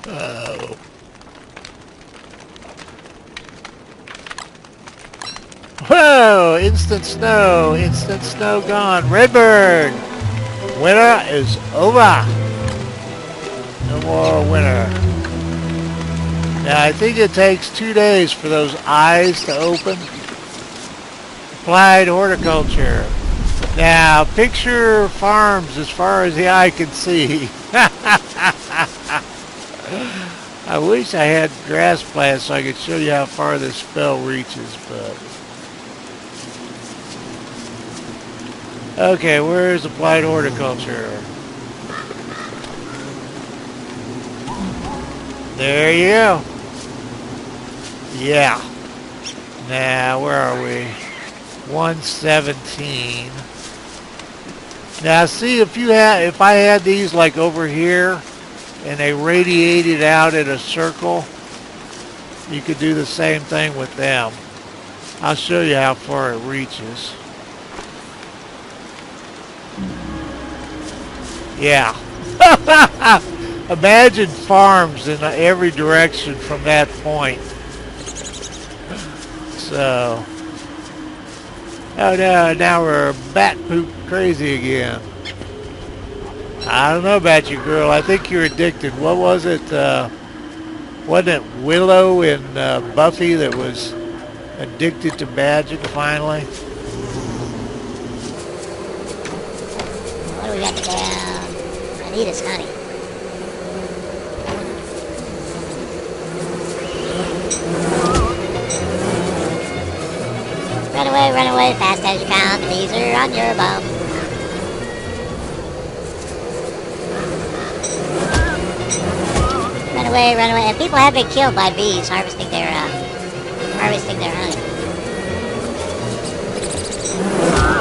Oh. Whoa! Instant snow gone. Redbird! Winter is over. No more winter. Now I think it takes 2 days for those eyes to open. Applied horticulture. Now picture farms as far as the eye can see. I wish I had grass plants so I could show you how far this spell reaches, but... Okay, where's applied horticulture? There you go. Yeah. Now, where are we? 117. Now, see, if I had these like over here and they radiated out in a circle, you could do the same thing with them. I'll show you how far it reaches. Yeah. Imagine farms in every direction from that point. So, oh no, now we're bat poop crazy again. I don't know about you, girl. I think you're addicted. What was it? Wasn't it Willow in Buffy that was addicted to magic finally? What do we got down? I need is honey. Run away, fast as you can. These are on your bum. Run away, run away. And people have been killed by bees harvesting their honey.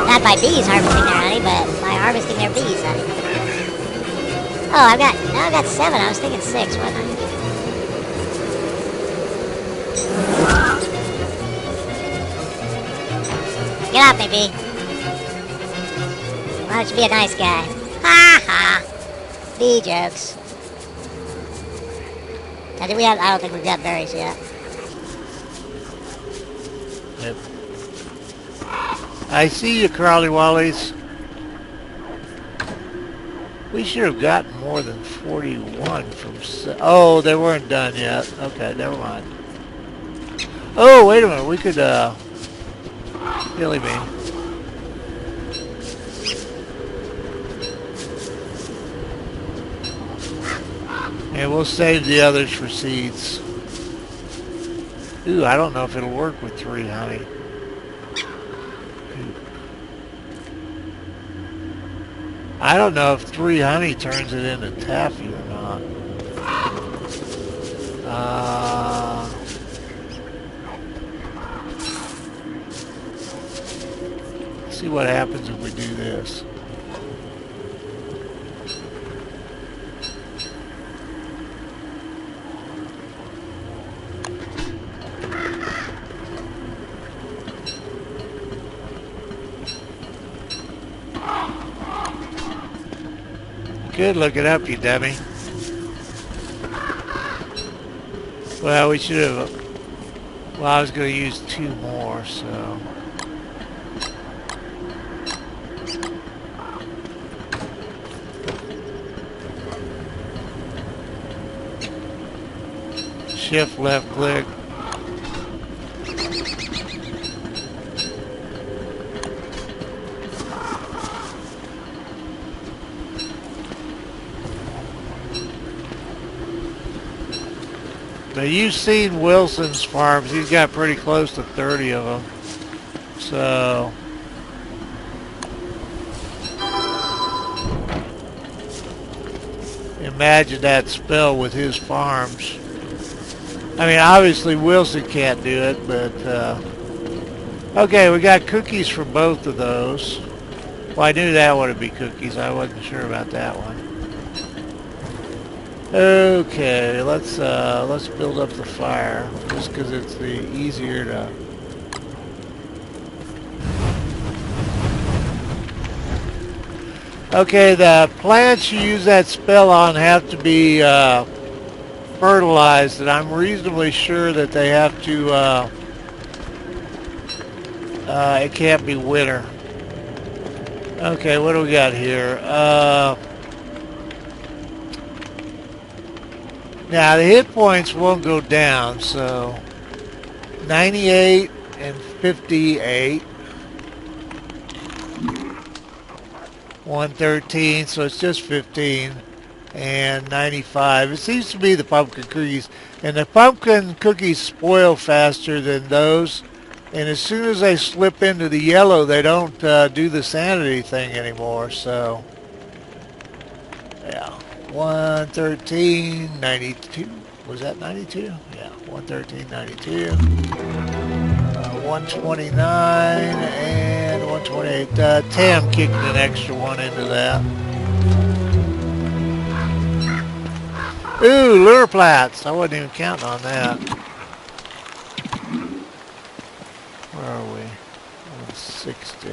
Not by bees harvesting their honey, but by harvesting their bees' honey. Oh, I've got 7. I was thinking 6, wasn't I? Get off me, bee. Why don't you be a nice guy? Ha ha. Bee jokes. Now, do we have? I don't think we've got berries yet. Yep. I see you, Crawly Wallies. We should have gotten more than 41 from... Oh, they weren't done yet. Okay, never mind. Oh, wait a minute. We could, Billy Bean. And we'll save the others for seeds. Ooh, I don't know if it'll work with 3 honey. I don't know if 3 honey turns it into taffy or not. See what happens if we do this. Good, look it up, you dummy. Well, we should have... Well, I was going to use 2 more, so... Shift left click. Now you've seen Wilson's farms. He's got pretty close to 30 of them. So imagine that spell with his farms. I mean, obviously Wilson can't do it, but okay, we got cookies for both of those. Well, I knew that would be cookies. I wasn't sure about that one. Okay, let's build up the fire just because it's the easier to. Okay, the plants you use that spell on have to be fertilized, and I'm reasonably sure that they have to, it can't be winter. Okay, what do we got here? Now the hit points won't go down, so 98 and 58. 113, so it's just 15, and 95. It seems to be the pumpkin cookies, and the pumpkin cookies spoil faster than those, and as soon as they slip into the yellow, they don't do the sanity thing anymore, so yeah. 113, 92. Was that 92? Yeah, 113, 92. 129 and 128. Tam kicked an extra one into that. Ooh, Lureplants. I wasn't even counting on that. Where are we? 160.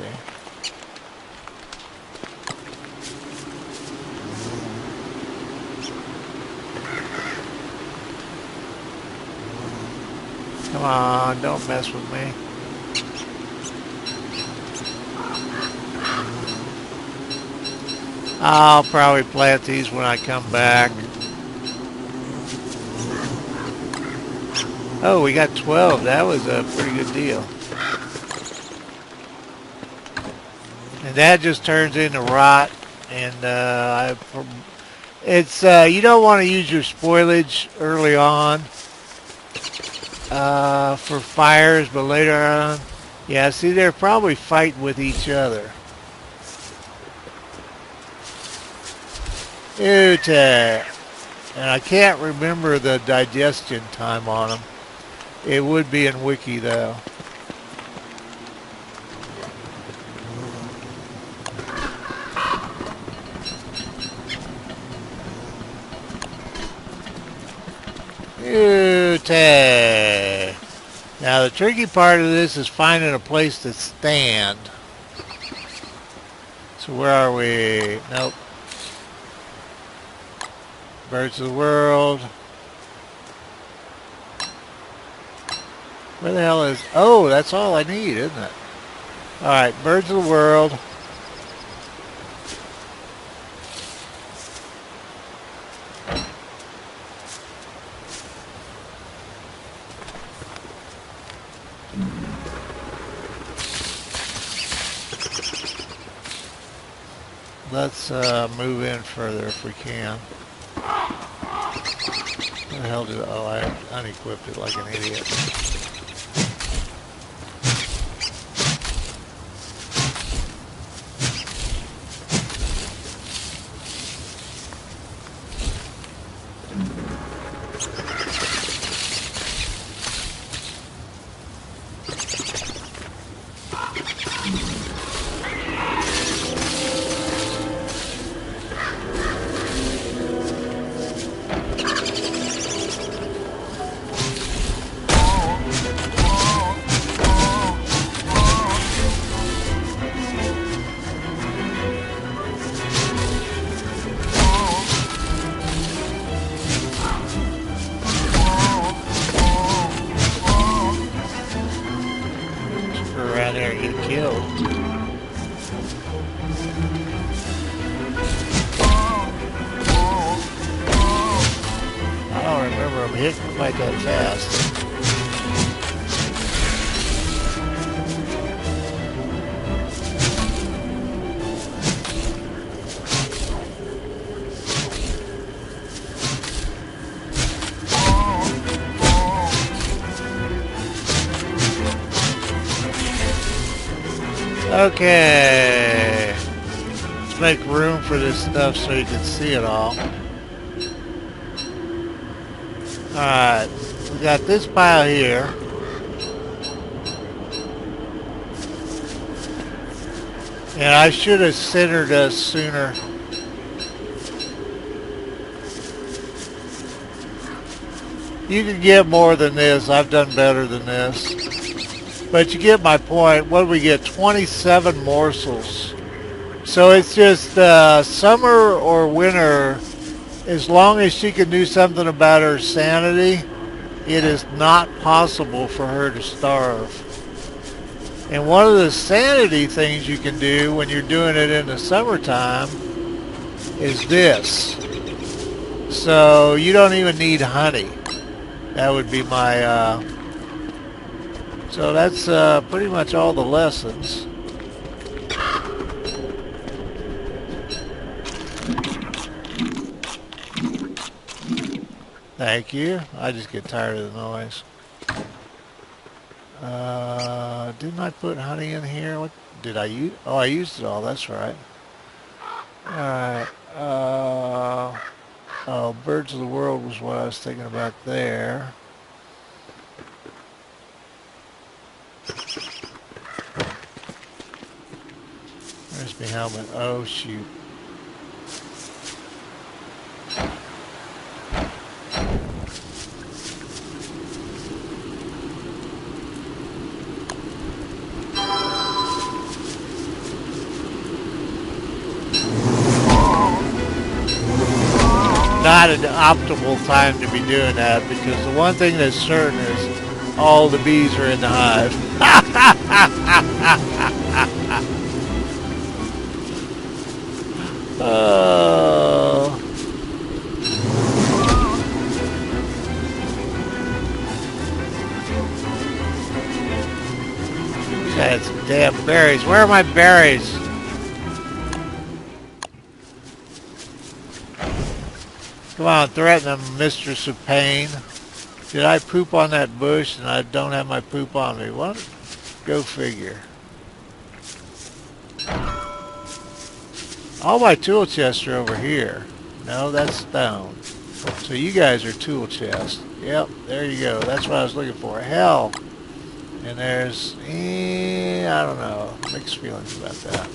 Come on, don't mess with me. I'll probably plant these when I come back. Oh, we got 12. That was a pretty good deal. And that just turns into rot. And it's you don't want to use your spoilage early on for fires, but later on, yeah. See, they're probably fighting with each other. And I can't remember the digestion time on them. It would be in Wiki though. Now the tricky part of this is finding a place to stand. So where are we? Nope. Birds of the world. Where the hell is... Oh, that's all I need, isn't it? Alright, birds of the world. Let's move in further if we can. What the hell did... Oh, I unequipped it like an idiot. Around there and get killed. I don't remember them hitting quite that fast. Okay, let's make room for this stuff so you can see it all. Alright, we got this pile here. And I should have centered us sooner. You can get more than this. I've done better than this. But you get my point. What do we get? 27 morsels. So it's just summer or winter as long as she can do something about her sanity, it is not possible for her to starve. And one of the sanity things you can do when you're doing it in the summertime is this. So you don't even need honey. That would be my, so that's pretty much all the lessons. Thank you. I just get tired of the noise. Didn't I put honey in here? What did I use? Oh, I used it all. That's right. All right. Oh, birds of the world was what I was thinking about there. Where's my helmet? Oh, shoot. Not an optimal time to be doing that, because the one thing that's certain is all the bees are in the hive. Oh. Had some damn berries. Where are my berries? Come on, threaten them, mistress of pain. Did I poop on that bush and I don't have my poop on me? What? Go figure. All my tool chests are over here. No, that's stone. So you guys are tool chests. Yep, there you go. That's what I was looking for. Hell. And there's, I don't know, mixed feelings about that.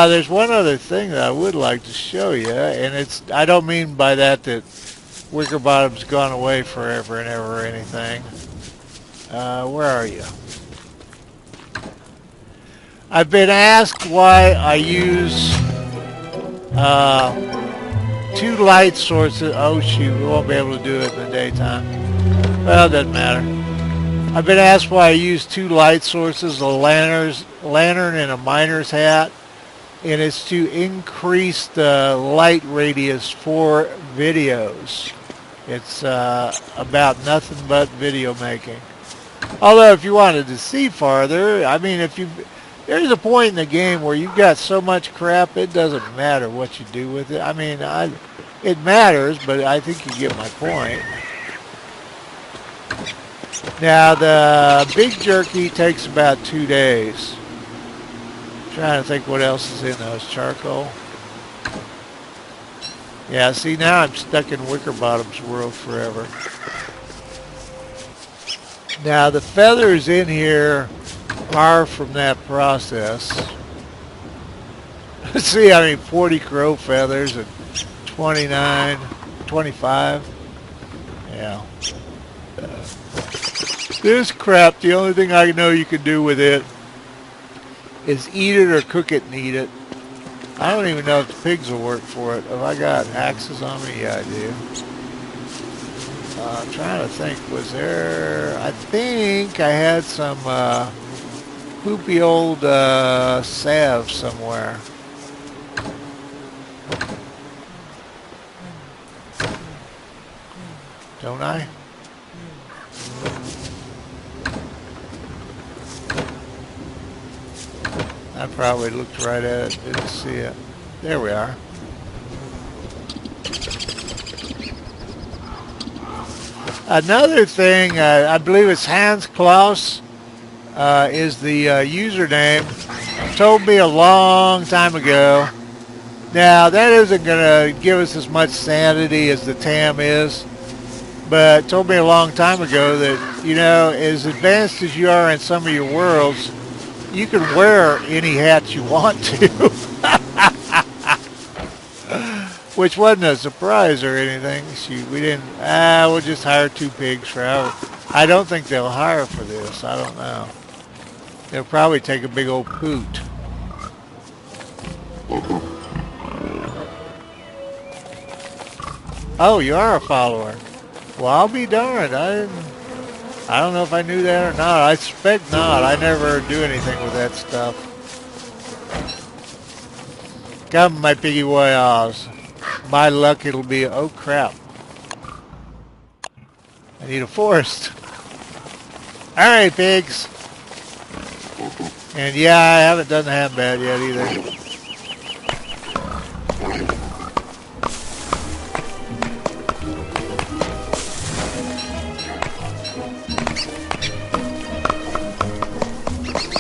There's one other thing that I would like to show you, and it's, I don't mean by that Wickerbottom's gone away forever and ever or anything. Where are you? I've been asked why I use 2 light sources. Oh shoot, we won't be able to do it in the daytime. Well, it doesn't matter. I've been asked why I use 2 light sources, a lantern and a miner's hat, and it's to increase the light radius for videos. It's about nothing but video making. Although if you wanted to see farther, I mean, there's a point in the game where you've got so much crap, it doesn't matter what you do with it. I mean, it matters, but I think you get my point. Now, the big jerky takes about 2 days. Trying to think what else is in those. Charcoal. Yeah, see, now I'm stuck in Wickerbottom's world forever. Now, the feathers in here are from that process. See, I mean, 40 crow feathers and 29, 25. Yeah. This crap, the only thing I know you can do with it is eat it or cook it and eat it. I don't even know if the pigs will work for it. Have I got axes on me? Yeah, I do. I'm trying to think, was there... I think I had some poopy old salve somewhere. Don't I? I probably looked right at it, didn't see it. There we are. Another thing, I believe it's Hans Klaus is the username. Told me a long time ago. Now, that isn't going to give us as much sanity as the TAM is, but told me a long time ago that, you know, as advanced as you are in some of your worlds, you can wear any hat you want to. Which wasn't a surprise or anything. Shoot, we didn't, we'll just hire 2 pigs for hour. I don't think they'll hire for this. I don't know. They'll probably take a big old poot. Oh, you are a follower. Well, I'll be darned. I don't know if I knew that or not. I suspect not. I never do anything with that stuff. Come, my piggy boys. My luck, it'll be... Oh, crap. I need a forest. All right, pigs. And yeah, I haven't done the ham bad yet either.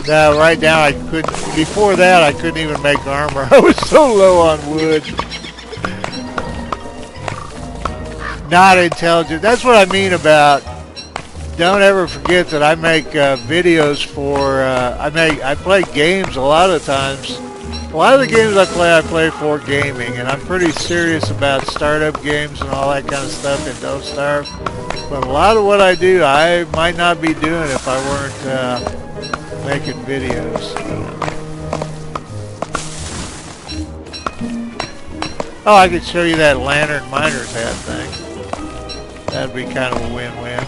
No, right now I couldn't. Before that, I couldn't even make armor. I was so low on wood. Not intelligent. That's what I mean about. Don't ever forget that I make videos for. I play games a lot of times. A lot of the games I play for gaming, and I'm pretty serious about startup games and all that kind of stuff. And don't starve. But a lot of what I do, I might not be doing if I weren't. Making videos. Oh, I could show you that lantern miner's hat thing. That'd be kind of a win-win.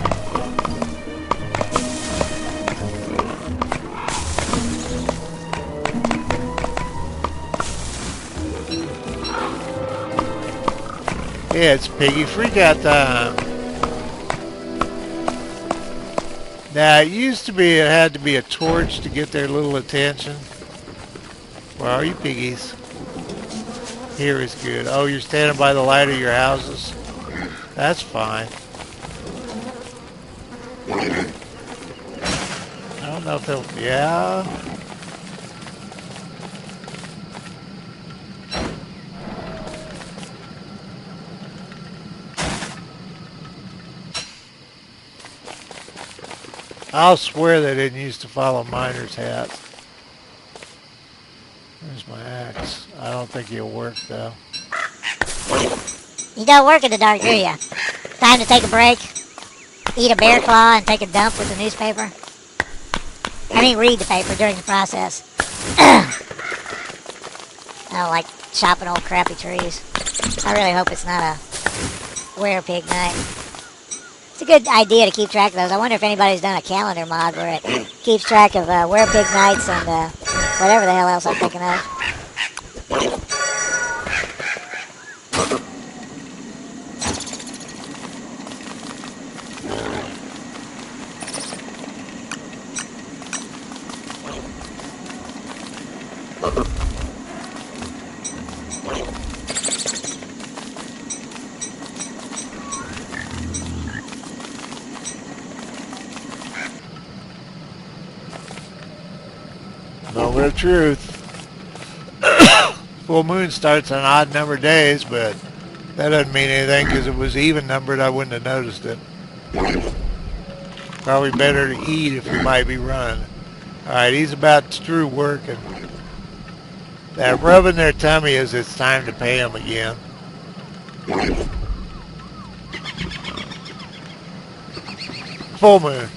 Yeah, it's piggy freakout time. Now, it used to be it had to be a torch to get their little attention. Where are you, piggies? Here is good. Oh, you're standing by the light of your houses? That's fine. I don't know if they'll... Yeah? I'll swear they didn't used to follow miner's hats. There's my axe. I don't think he'll work, though. You don't work in the dark, do you? Time to take a break, eat a bear claw, and take a dump with the newspaper. I mean, read the paper during the process. I don't like chopping old crappy trees. I really hope it's not a werepig night. It's a good idea to keep track of those. I wonder if anybody's done a calendar mod where it keeps track of werepig nights and whatever the hell else I'm thinking of. Moment of truth. Full moon starts on odd number days, but that doesn't mean anything because if it was even numbered, I wouldn't have noticed it. Probably better to eat if you might be running. Alright, he's about through working. That rubbing their tummy is it's time to pay him again. Full moon.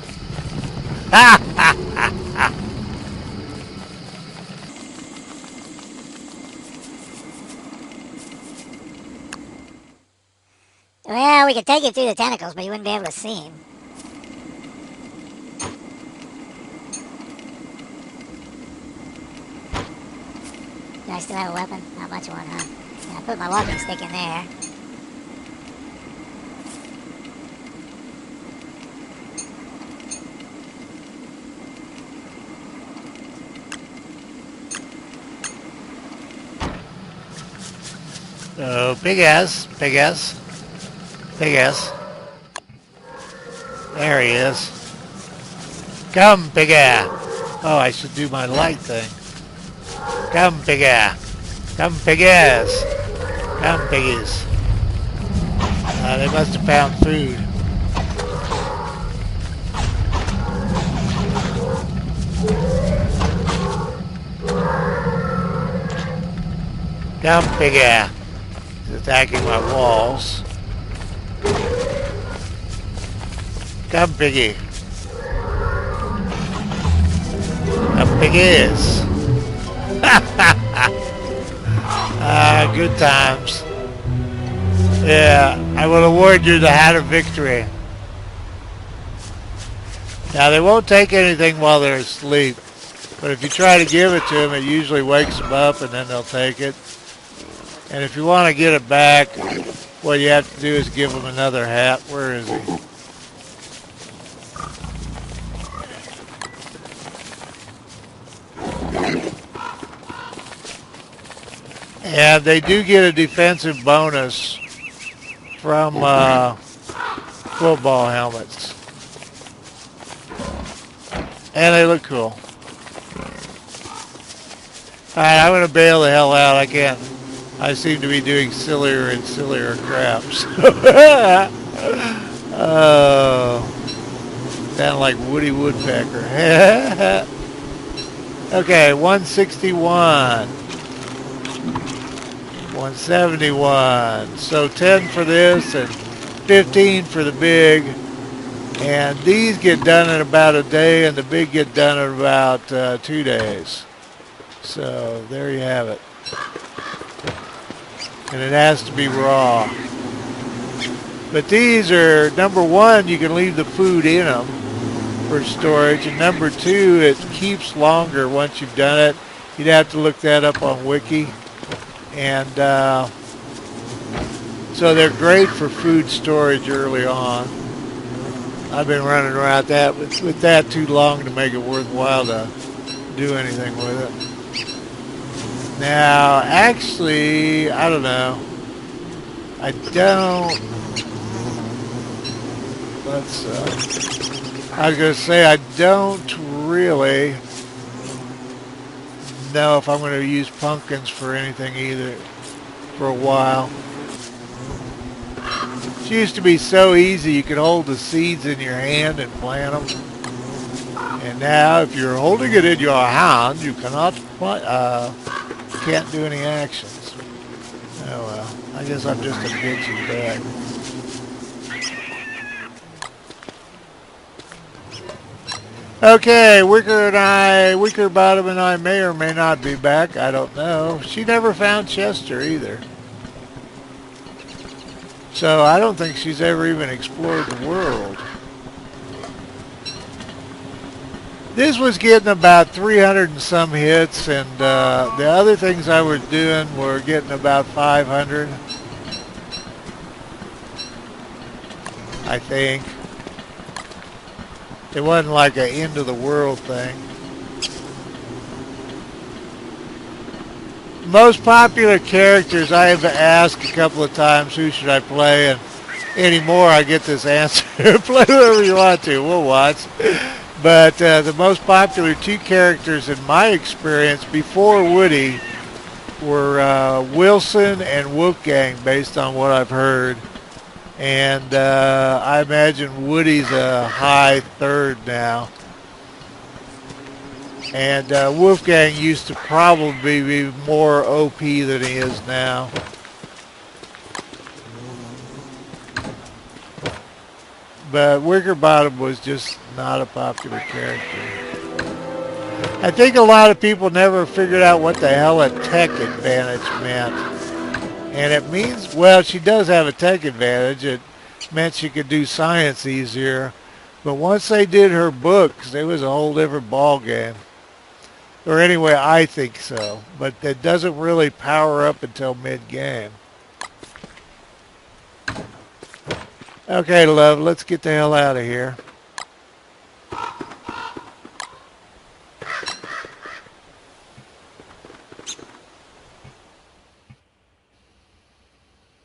Ha ha ha ha. Well, we could take you through the tentacles, but you wouldn't be able to see him. Do I still have a weapon? Not much of one, huh? Yeah, I put my walking stick in there. Oh, big ass, big ass, big ass. There he is. Come, big ass. Oh, I should do my light thing. Come, big ass. Come, big ass. Come, piggies. They must have found food. Come, big ass. He's attacking my walls. Come, piggy. Come, piggies. Good times. Yeah. I will award you the hat of victory. Now, they won't take anything while they're asleep, but if you try to give it to them, it usually wakes them up and then they'll take it. And if you want to get it back, what you have to do is give them another hat. Where is he? And they do get a defensive bonus from football helmets. And they look cool. Alright, I'm going to bail the hell out. I can't. I seem to be doing sillier and sillier crap. Oh, sound like Woody Woodpecker. Okay, 161. 171. So 10 for this and 15 for the big. And these get done in about a day, and the big get done in about 2 days. So there you have it. And it has to be raw. But these are, number one, you can leave the food in them for storage. And number two, it keeps longer once you've done it. You'd have to look that up on Wiki. And so they're great for food storage early on. I've been running around that with that too long to make it worthwhile to do anything with it. Now, actually, I don't know. I don't. I was going to say I don't really know if I'm going to use pumpkins for anything either for a while. It used to be so easy. You could hold the seeds in your hand and plant them. And now, if you're holding it in your hand, you cannot can't do any actions. Oh well, I guess I'm just a bitchy bag. Okay, Wickerbottom and I may or may not be back. I don't know. She never found Chester either. So I don't think she's ever even explored the world. This was getting about 300 and some hits, and the other things I was doing were getting about 500, I think. It wasn't like an end of the world thing. Most popular characters, I have asked a couple of times, who should I play, and anymore I get this answer, play whoever you want to, we'll watch. But the most popular two characters in my experience before Woody were Wilson and Wolfgang, based on what I've heard. And I imagine Woody's a high third now. And Wolfgang used to probably be more OP than he is now. But Wickerbottom was just not a popular character. I think a lot of people never figured out what the hell a tech advantage meant. And it means, well, she does have a tech advantage. It meant she could do science easier. But once they did her books, it was a whole different ball game. Or anyway, I think so. But it doesn't really power up until mid-game. Okay, love, let's get the hell out of here.